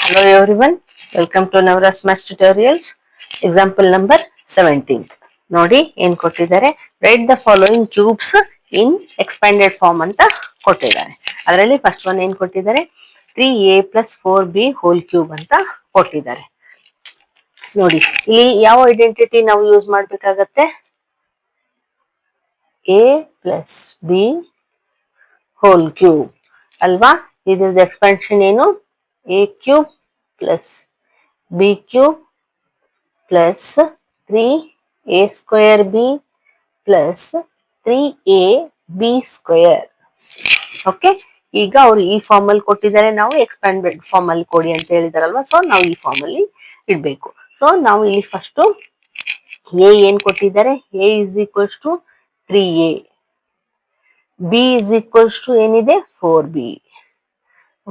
Hello everyone, welcome to Navras Maths Tutorials. Example number 17th. ನೋಡಿ ಏನ್ ಕೊಟ್ಟಿದ್ದಾರೆ, write the following cubes in expanded form ಅಂತ ಕೊಟ್ಟಿದ್ದಾರೆ. ಅದರಲ್ಲಿ ಫಸ್ಟ್ ಒನ್ ಏನ್ ಕೊಟ್ಟಿದ್ದಾರೆ, 3a plus 4b whole cube ಅಂತ ಕೊಟ್ಟಿದ್ದಾರೆ. ನೋಡಿ ಇಲ್ಲಿ ಯಾವ ಐಡೆಂಟಿಟಿ ನಾವು ಯೂಸ್ ಮಾಡ್ಬೇಕಾಗತ್ತೆ, a plus b whole cube ಅಲ್ವಾ. ಇದ್ರದ್ದು ಎಕ್ಸ್ಪಾನ್ಷನ್ ಏನು, a cube plus B cube plus 3a square B plus 3a B square. Okay, ಈಗ ಅವ್ರು ಈ ಫಾರ್ಮ್ ಅಲ್ಲಿ ಕೊಟ್ಟಿದ್ದಾರೆ, ನಾವು ಎಕ್ಸ್ಪ್ಯಾಂಡೆಡ್ ಫಾರ್ಮ್ ಅಲ್ಲಿ ಕೊಡಿ ಅಂತ ಹೇಳಿದಾರಲ್ವಾ. ಸೊ ನಾವು ಈ ಫಾರ್ಮ್ ಅಲ್ಲಿ ಇಡ್ಬೇಕು. ಸೊ ನಾವು ಇಲ್ಲಿ ಫಸ್ಟ್ ಎ ಏನ್ ಕೊಟ್ಟಿದ್ದಾರೆ, A is equals to 3a, B is equals to ಏನಿದೆ 4b.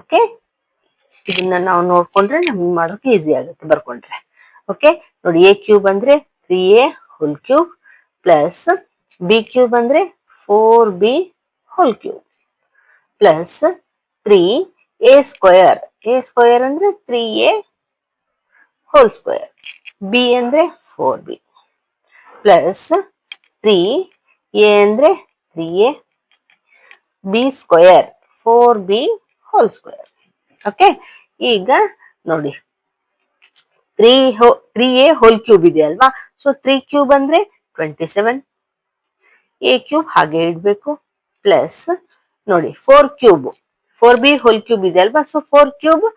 ಓಕೆ, ಇದನ್ನ ನಾವು ನೋಡ್ಕೊಂಡ್ರೆ ನಮ್ಗೆ ಮಾಡೋಕೆ ಈಸಿ ಆಗುತ್ತೆ ಬರ್ಕೊಂಡ್ರೆ. ಓಕೆ, ನೋಡಿ ಎ ಕ್ಯೂಬ್ ಅಂದ್ರೆ 3a whole cube plus B cube ಅಂದ್ರೆ 4b whole cube plus 3a square, A square ಅಂದ್ರೆ 3a ಹೋಲ್ ಸ್ಕ್ವೇರ್, ಬಿ ಅಂದ್ರೆ 4b ಪ್ಲಸ್ 3a ಅಂದ್ರೆ 3a B square 4b whole square. Okay, ಈಗ ನೋಡಿ 3a whole cube ಇದೆ ಅಲ್ವಾ. So 3 cube ಅಂದ್ರೆ 27, A cube ಹಾಗೆ ಇಡ್ಬೇಕು ಪ್ಲಸ್ ನೋಡಿ 4 ಕ್ಯೂಬ್ 4b ಹೋಲ್ ಕ್ಯೂಬ್ ಇದೆ ಅಲ್ವಾ. ಸೊ 4 ಕ್ಯೂಬ್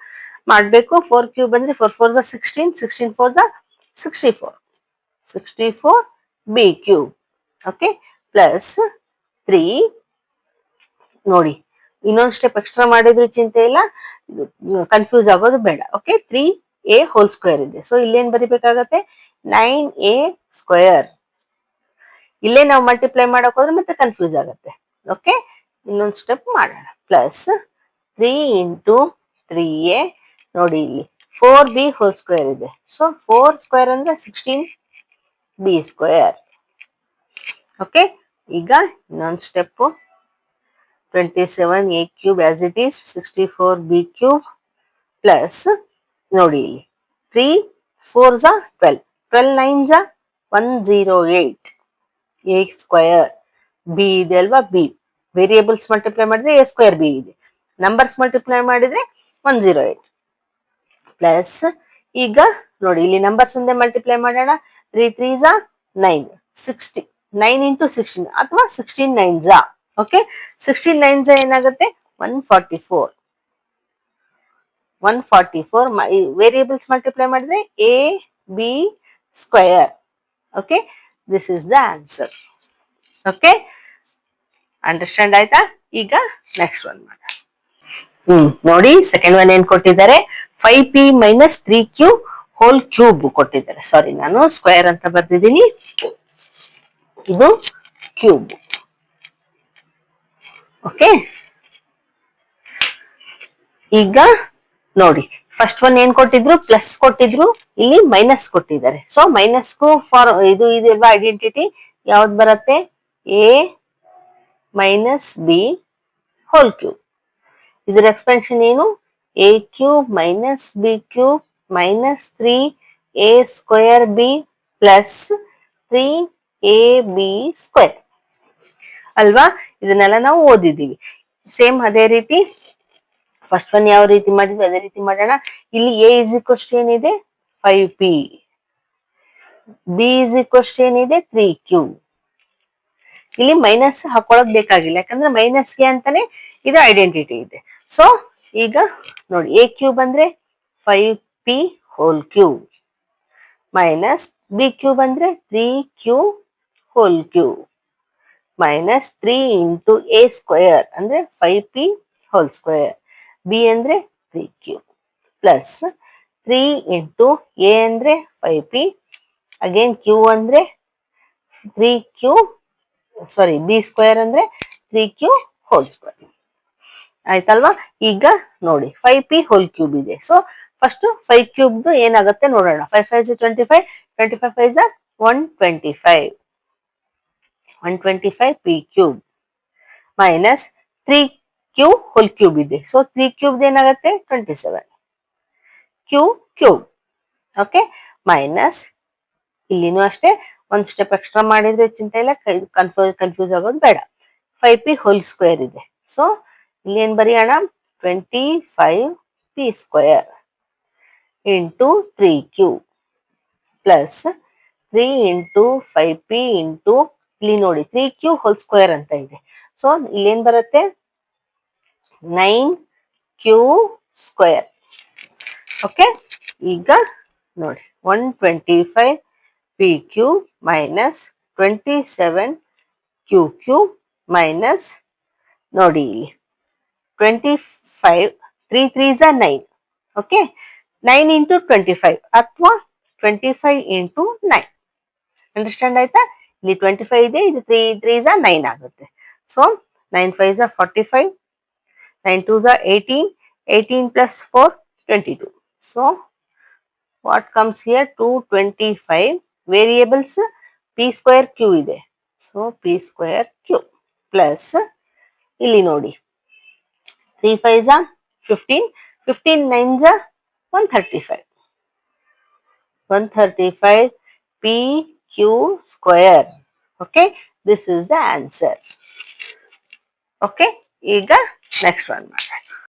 ಮಾಡ್ಬೇಕು. 4 ಕ್ಯೂಬ್ ಅಂದ್ರೆ 4 4 16, 16 4 64, 64 ಬಿ ಕ್ಯೂಬ್. ಓಕೆ, ಪ್ಲಸ್ 3 ನೋಡಿ ಇನ್ನೊಂದು ಸ್ಟೆಪ್ ಎಕ್ಸ್ಟ್ರಾ ಮಾಡಿದ್ರು ಚಿಂತೆ ಇಲ್ಲ, ಕನ್ಫ್ಯೂಸ್ ಆಗೋದು ಬೇಡ. ಓಕೆ, 3a ಹೋಲ್ ಸ್ಕ್ವೇರ್ ಇದೆ. ಸೊ ಇಲ್ಲೇನ್ ಬರಿಬೇಕಾಗತ್ತೆ, 9a ಸ್ಕ್ವೇರ್. ಇಲ್ಲೇ ನಾವು ಮಲ್ಟಿಪ್ಲೈ ಮಾಡಕ್ ಹೋದ್ರೆ ಮತ್ತೆ ಕನ್ಫ್ಯೂಸ್ ಆಗುತ್ತೆ. ಓಕೆ, ಇನ್ನೊಂದು ಸ್ಟೆಪ್ ಮಾಡೋಣ. ಪ್ಲಸ್ 3 ಇಂಟು 3a, ನೋಡಿ ಇಲ್ಲಿ 4b ಹೋಲ್ ಸ್ಕ್ವೇರ್ ಇದೆ. ಸೊ 4 ಸ್ಕ್ವೇರ್ ಅಂದ್ರೆ 16b ಸ್ಕ್ವೇರ್. ಓಕೆ, ಈಗ ಇನ್ನೊಂದು step, 27a cube as it is, 64b cube plus ನೋಡಿ ಇಲ್ಲಿ 3 4 12, 12 9 108 a ಸ್ಕ್ವೇರ್. ಬಿ ಇದೆ ಅಲ್ವಾ, ಬಿ ವೇರಿಯೇಬಲ್ಸ್ ಮಲ್ಟಿಪ್ಲೈ ಮಾಡಿದ್ರೆ a ಸ್ಕ್ವೇರ್ ಬಿ ಇದೆ, ನಂಬರ್ಸ್ ಮಲ್ಟಿಪ್ಲೈ ಮಾಡಿದ್ರೆ 108 ಪ್ಲಸ್ ಈಗ ನೋಡಿ ಇಲ್ಲಿ ನಂಬರ್ಸ್ ಒಂದೇ ಮಲ್ಟಿಪ್ಲೈ ಮಾಡೋಣ. 3 3 9, 60, 9 ಇಂಟು 16 ಅಥವಾ 16 9 ಓಕೆ, 16 9 ಏನಾಗುತ್ತೆ 144, 144 ವೇರಿಯೇಬಲ್ಸ್ ಮಲ್ಟಿಪ್ಲೈ ಮಾಡಿದ್ರೆ A B square. Okay, this is the answer. Okay, understand ಆಯ್ತಾ. ಈಗ ನೆಕ್ಸ್ಟ್ ಒನ್ ಮಾಡೋಣ. ನೋಡಿ ಸೆಕೆಂಡ್ ಒನ್ ಏನ್ ಕೊಟ್ಟಿದ್ದಾರೆ, 5p minus 3q whole cube ಕೊಟ್ಟಿದ್ದಾರೆ. ಸಾರಿ, ನಾನು ಸ್ಕ್ವೇರ್ ಅಂತ ಬರ್ದಿದ್ದೀನಿ, ಇದು ಕ್ಯೂಬ್. ಓಕೆ, ಈಗ ನೋಡಿ ಫಸ್ಟ್ ಒನ್ ಏನ್ ಕೊಟ್ಟಿದ್ರು, ಪ್ಲಸ್ ಕೊಟ್ಟಿದ್ರು, ಇಲ್ಲಿ ಮೈನಸ್ ಕೊಟ್ಟಿದ್ದಾರೆ. ಸೊ ಮೈನಸ್ಗೂ ಫಾರ್ ಇದು ಇದೆಲ್ವಾ ಐಡೆಂಟಿಟಿ, ಯಾವ್ದು ಬರುತ್ತೆ, A minus B whole cube. ಇದರ ಎಕ್ಸ್ಪೆನ್ಷನ್ ಏನು, A cube minus B cube minus 3a square B plus 3ab square ಅಲ್ವಾ. ಇದನ್ನೆಲ್ಲ ನಾವು ಓದಿದ್ದೀವಿ. ಸೇಮ್ ಅದೇ ರೀತಿ ಫಸ್ಟ್ ಒನ್ ಯಾವ ರೀತಿ ಮಾಡಿದ್ವಿ ಅದೇ ರೀತಿ ಮಾಡೋಣ. ಇಲ್ಲಿ ಎ ಇಸ್ ಈಕ್ವಲ್ಸ್ ಏನಿದೆ 5p, ಬಿ ಇಸ್ ಈಕ್ವಲ್ಸ್ ಏನಿದೆ 3q. ಇಲ್ಲಿ ಮೈನಸ್ ಹಾಕೊಳ್ಳೋದ್ ಬೇಕಾಗಿಲ್ಲ, ಯಾಕಂದ್ರೆ ಮೈನಸ್ಗೆ ಅಂತಾನೆ ಇದು ಐಡೆಂಟಿಟಿ ಇದೆ. ಸೊ ಈಗ ನೋಡಿ ಎ ಕ್ಯೂಬ್ ಅಂದ್ರೆ 5p whole cube minus B cube ಅಂದ್ರೆ 3q whole cube minus 3 into A square ಅಂದ್ರೆ 5p ಹೋಲ್ ಸ್ಕ್ವೇರ್, ಬಿ ಅಂದ್ರೆ 3q ಪ್ಲಸ್ 3 ಇಂಟು ಎ ಅಂದ್ರೆ 5p, ಅಗೇನ್ ಕ್ಯೂ ಅಂದ್ರೆ 3q, ಸಾರಿ ಬಿ ಸ್ಕ್ವೇರ್ ಅಂದ್ರೆ 3q ಹೋಲ್ ಸ್ಕ್ವೇರ್. ಆಯ್ತಲ್ವಾ. ಈಗ ನೋಡಿ 5p ಹೋಲ್ ಕ್ಯೂಬ್ ಇದೆ. ಸೊ ಫಸ್ಟ್ 5 ಕ್ಯೂಬ್ ಏನಾಗುತ್ತೆ ನೋಡೋಣ. 5 5 25, 25 5 125, 125p cube minus 3q whole cube ಇದೆ. ಸೊ 3 ಕ್ಯೂಬ್ ಏನಾಗುತ್ತೆ 27, ಕ್ಯೂ ಕ್ಯೂಬ್. ಓಕೆ, ಮೈನಸ್ ಇಲ್ಲಿನೂ ಅಷ್ಟೇ ಒಂದು ಸ್ಟೆಪ್ ಎಕ್ಸ್ಟ್ರಾ ಮಾಡಿದ್ರೆ ಚಿಂತೆ ಇಲ್ಲ, ಕನ್ಫ್ಯೂಸ್ ಆಗೋದು ಬೇಡ. 5p ಹೋಲ್ ಸ್ಕ್ವೇರ್ ಇದೆ. ಸೊ ಇಲ್ಲಿ ಏನ್ ಬರೆಯೋಣ, 25p square into 3q plus 3 into 5p into ಇಲ್ಲಿ ನೋಡಿ 3q ಹೋಲ್ ಸ್ಕ್ವೇರ್ ಅಂತ ಇದೆ. ಸೊ ಇಲ್ಲೇನ್ ಬರುತ್ತೆ, 9q ಸ್ಕ್ವೇರ್. ಓಕೆ, ಈಗ ನೋಡಿ 125p cube minus 27q cube minus ನೋಡಿ ಇಲ್ಲಿ 25, 3 3s are 9. ಓಕೆ, 9 ಇಂಟು 25 ಅಥವಾ 25 ಇಂಟು 9. ಅಂಡರ್ಸ್ಟ್ಯಾಂಡ್ ಆಯ್ತಾ? ಇಲ್ಲಿ 25 ಇದೆ, ಇದು 3 3s are 9 ಆಗುತ್ತೆ. So 9 5s are 45, 9 2s are 18, 18 plus 4 22. So what comes here, 225. Variables p square q ಇದೆ. So p square q plus ಇಲ್ಲಿ ನೋಡಿ 3 5s are 15, 15 9s are 135. 135p q square. Okay, this is the answer. Okay, ಈಗ next one ಮಾಡೋಣ.